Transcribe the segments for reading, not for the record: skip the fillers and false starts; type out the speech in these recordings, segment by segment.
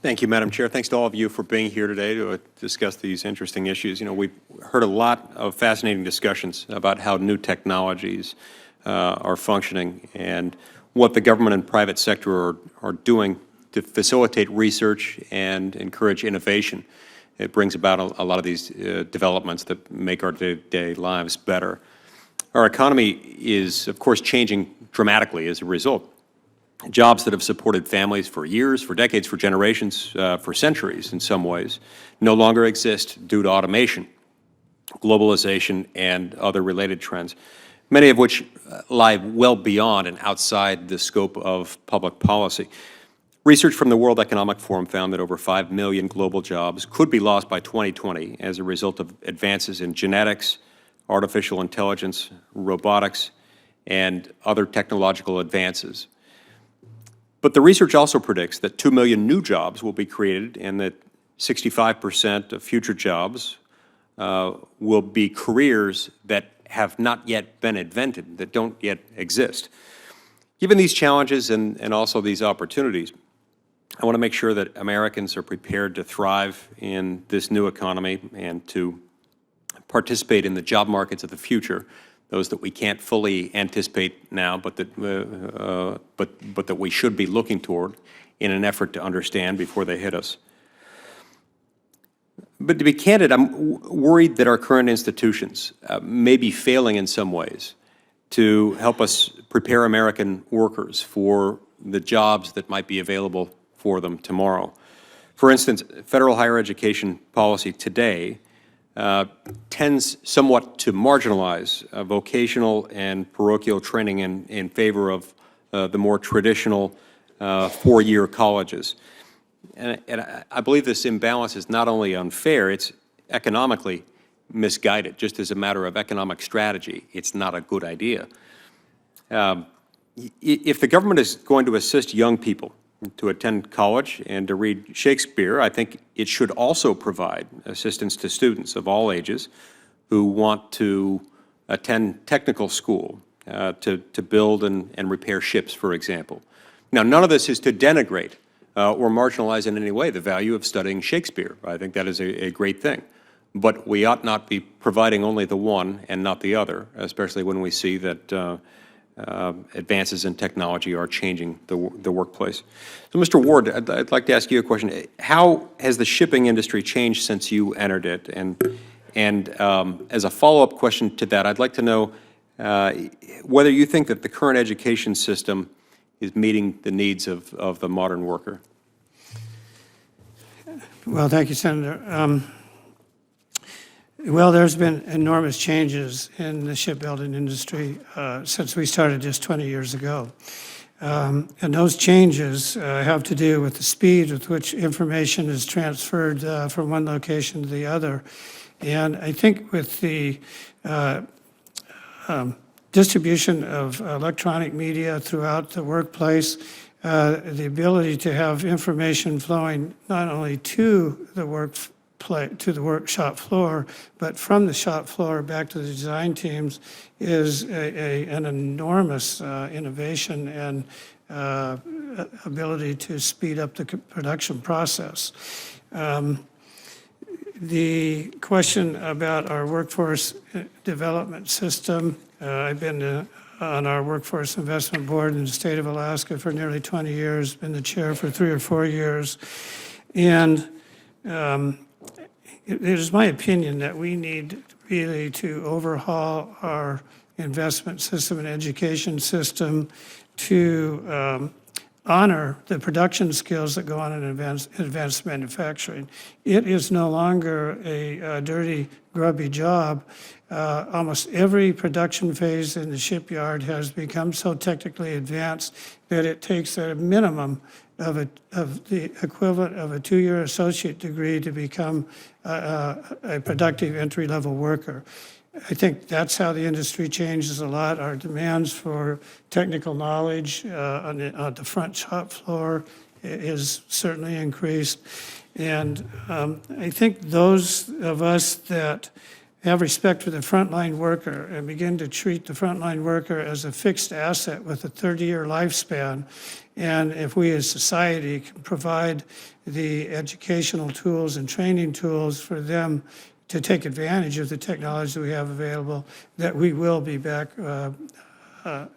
Thank you, Madam Chair. Thanks to all of you for being here today to discuss these interesting issues. You know, we've heard a lot of fascinating discussions about how new technologies are functioning and what the government and private sector are doing to facilitate research and encourage innovation. It brings about a lot of these developments that make our day-to-day lives better. Our economy is, of course, changing dramatically as a result. Jobs that have supported families for years, for decades, for generations, for centuries in some ways, no longer exist due to automation, globalization, and other related trends, many of which lie well beyond and outside the scope of public policy. Research from the World Economic Forum found that over 5 million global jobs could be lost by 2020 as a result of advances in genetics, artificial intelligence, robotics, and other technological advances. But the research also predicts that 2 million new jobs will be created and that 65% of future jobs will be careers that have not yet been invented, that don't yet exist. Given these challenges and also these opportunities, I want to make sure that Americans are prepared to thrive in this new economy and to participate in the job markets of the future, those that we can't fully anticipate now, but that we should be looking toward in an effort to understand before they hit us. But to be candid, I'm worried that our current institutions may be failing in some ways to help us prepare American workers for the jobs that might be available for them tomorrow. For instance, federal higher education policy today tends somewhat to marginalize vocational and parochial training in favor of the more traditional four-year colleges. And I believe this imbalance is not only unfair, it's economically misguided. Just as a matter of economic strategy, it's not a good idea. If the government is going to assist young people to attend college and to read Shakespeare, I think it should also provide assistance to students of all ages who want to attend technical school to build and repair ships, for example. Now, none of this is to denigrate or marginalize in any way the value of studying Shakespeare. I think that is a great thing. But we ought not be providing only the one and not the other, especially when we see that advances in technology are changing the workplace. So, Mr. Ward, I'd like to ask you a question. How has the shipping industry changed since you entered it? And as a follow-up question to that, I'd like to know whether you think that the current education system is meeting the needs of the modern worker. Well, thank you, Senator. Well, there's been enormous changes in the shipbuilding industry since we started just 20 years ago. And those changes have to do with the speed with which information is transferred from one location to the other. And I think with the distribution of electronic media throughout the workplace, the ability to have information flowing not only to the workshop floor, but from the shop floor back to the design teams is an enormous innovation and ability to speed up the production process. The question about our workforce development system, I've been on our workforce investment board in the state of Alaska for nearly 20 years, been the chair for 3 or 4 years, and it is my opinion that we need really to overhaul our investment system and education system to honor the production skills that go on in advanced manufacturing. It is no longer a dirty, grubby job. Almost every production phase in the shipyard has become so technically advanced that it takes a minimum of the equivalent of a 2-year associate degree to become a productive entry-level worker. I think that's how the industry changes a lot. Our demands for technical knowledge on the front shop floor is certainly increased. And I think those of us that have respect for the frontline worker and begin to treat the frontline worker as a fixed asset with a 30-year lifespan. And if we as society can provide the educational tools and training tools for them to take advantage of the technology we have available, that we will be back,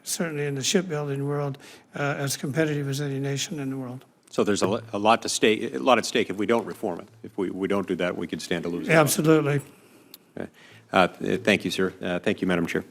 certainly in the shipbuilding world, as competitive as any nation in the world. So there's a lot at stake if we don't reform it. If we don't do that, we could stand to lose. Absolutely. Okay. Thank you, sir. Thank you, Madam Chair.